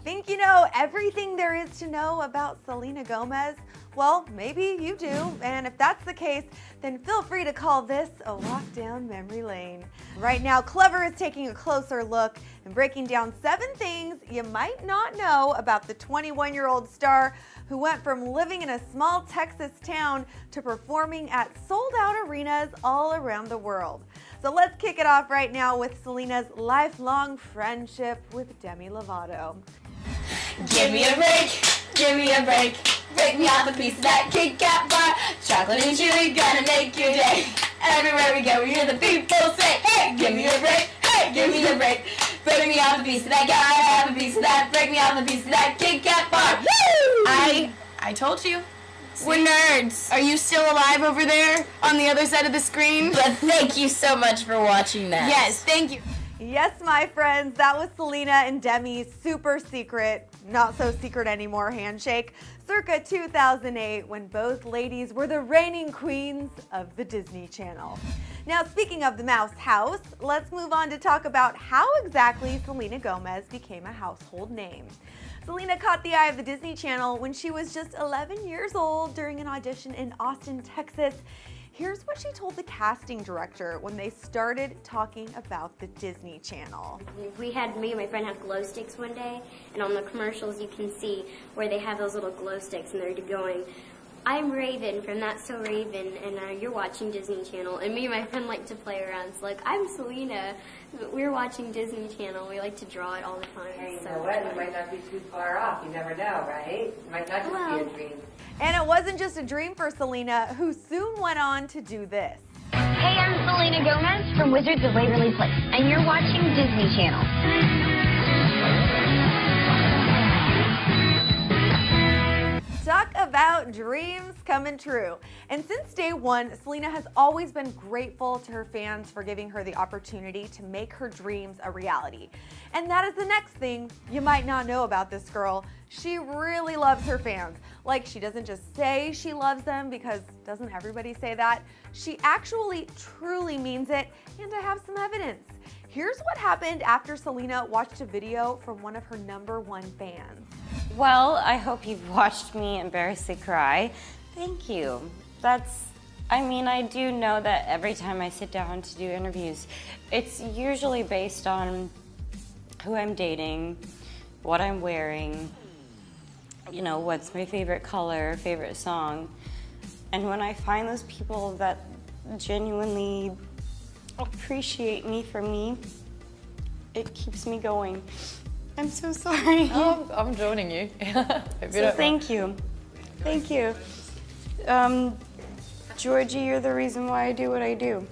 Think you know everything there is to know about Selena Gomez? Well, maybe you do, and if that's the case, then feel free to call this a walk down memory lane. Right now, Clever is taking a closer look and breaking down 7 things you might not know about the 21-year-old star who went from living in a small Texas town to performing at sold-out arenas all around the world. So let's kick it off right now with Selena's lifelong friendship with Demi Lovato. Give me a break, give me a break. Break me off a piece of that Kit Kat bar. Chocolate and chewy, gonna make your day. Everywhere we go, we hear the people say, hey, give me a break, hey, give me a break. Break me off a piece of that, gotta have a piece of that. Break me off a piece of that Kit Kat bar. Woo! I told you. We're nerds. Are you still alive over there on the other side of the screen? But thank you so much for watching that. Yes, thank you. Yes, my friends, that was Selena and Demi's super secret, not so secret anymore handshake, circa 2008, when both ladies were the reigning queens of the Disney Channel. Now, speaking of the Mouse House, let's move on to talk about how exactly Selena Gomez became a household name. Selena caught the eye of the Disney Channel when she was just 11 years old during an audition in Austin, Texas. Here's what she told the casting director when they started talking about the Disney Channel. Me and my friend had glow sticks one day, and on the commercials you can see where they have those little glow sticks and they're going, I'm Raven from That's So Raven, and you're watching Disney Channel. And me and my friend like to play around. So like, I'm Selena, but we're watching Disney Channel. We like to draw it all the time. Hey, you know what? It might not be too far off. You never know, right? It might not just be a dream. And it wasn't just a dream for Selena, who soon went on to do this. Hey, I'm Selena Gomez from Wizards of Waverly Place, and you're watching Disney Channel. Talk about dreams coming true. And since day one, Selena has always been grateful to her fans for giving her the opportunity to make her dreams a reality. And that is the next thing you might not know about this girl. She really loves her fans. Like, she doesn't just say she loves them, because doesn't everybody say that? She actually truly means it, and I have some evidence. Here's what happened after Selena watched a video from one of her #1 fans. Well, I hope you've watched me embarrassingly cry. Thank you. I do know that every time I sit down to do interviews, it's usually based on who I'm dating, what I'm wearing, you know, what's my favorite color, favorite song. And when I find those people that genuinely appreciate me for me, it keeps me going. I'm so sorry. Oh, I'm joining you. So thank you. Thank you. Georgie, you're the reason why I do what I do.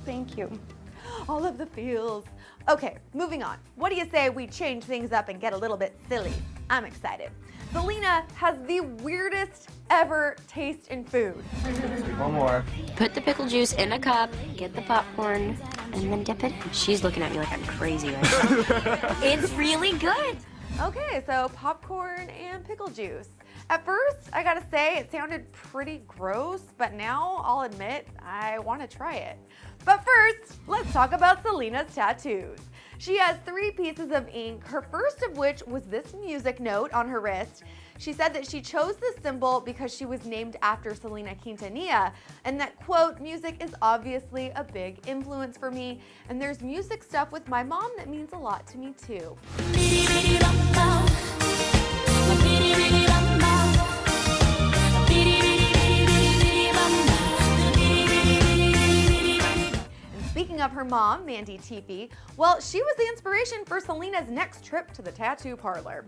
Thank you. All of the feels. Okay, moving on. What do you say we change things up and get a little bit silly? I'm excited. Selena has the weirdest ever taste in food. One more. Put the pickle juice in a cup, get the popcorn, and then dip it in. She's looking at me like I'm crazy right now. It's really good. Okay, so popcorn and pickle juice. At first, I gotta say, it sounded pretty gross, but now I'll admit I want to try it. But first, let's talk about Selena's tattoos. She has 3 pieces of ink, her first of which was this music note on her wrist. She said that she chose this symbol because she was named after Selena Quintanilla, and that, quote, music is obviously a big influence for me, and there's music stuff with my mom that means a lot to me too. Speaking of her mom, Mandy Teefee, well, she was the inspiration for Selena's next trip to the tattoo parlor.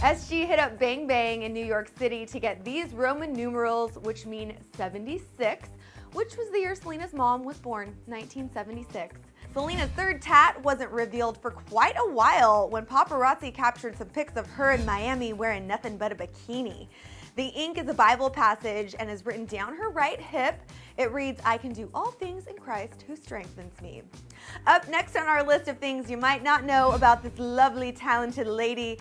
As she hit up Bang Bang in New York City to get these Roman numerals, which mean 76, which was the year Selena's mom was born, 1976. Selena's third tat wasn't revealed for quite a while when paparazzi captured some pics of her in Miami wearing nothing but a bikini. The ink is a Bible passage and is written down her right hip. It reads, I can do all things in Christ who strengthens me. Up next on our list of things you might not know about this lovely, talented lady.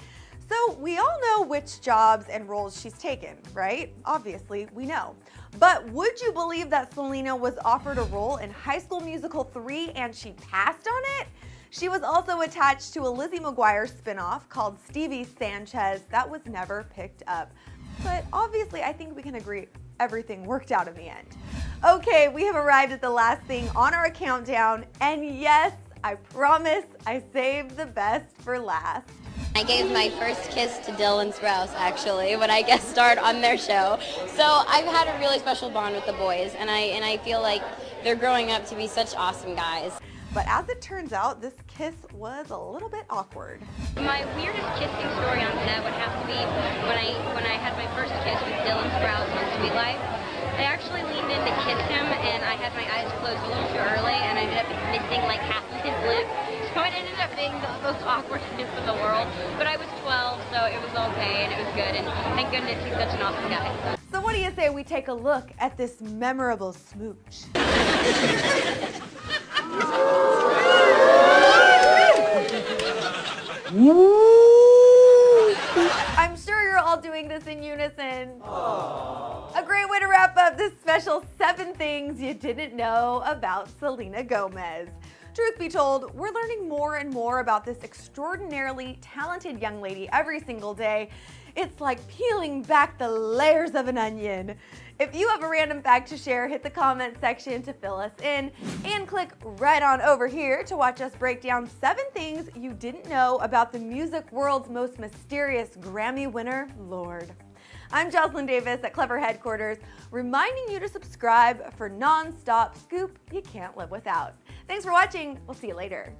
So we all know which jobs and roles she's taken, right? Obviously, we know. But would you believe that Selena was offered a role in High School Musical 3 and she passed on it? She was also attached to a Lizzie McGuire spinoff called Stevie Sanchez that was never picked up. But obviously, I think we can agree everything worked out in the end. Okay, we have arrived at the last thing on our countdown, and yes, I promise I saved the best for last. I gave my first kiss to Dylan Sprouse, actually, when I guest starred on their show. So I've had a really special bond with the boys, and I feel like they're growing up to be such awesome guys. But as it turns out, this kiss was a little bit awkward. My weirdest kissing story on set would have to be when I had my first kiss with Dylan Sprouse on Sweet Life. I actually leaned in to kiss him, and I had my eyes closed a little too early, and I ended up missing like half of his lip. So it ended up being the most awkward kiss in the world. But I was 12, so it was okay, and it was good, and thank goodness he's such an awesome guy. So what do you say we take a look at this memorable smooch? I'm sure you're all doing this in unison. Aww. A great way to wrap up this special 7 things you didn't know about Selena Gomez. Truth be told, we're learning more and more about this extraordinarily talented young lady every single day. It's like peeling back the layers of an onion. If you have a random fact to share, hit the comment section to fill us in, and click right on over here to watch us break down 7 things you didn't know about the music world's most mysterious Grammy winner, Lorde. I'm Jocelyn Davis at Clever Headquarters, reminding you to subscribe for non-stop scoop you can't live without. Thanks for watching. We'll see you later.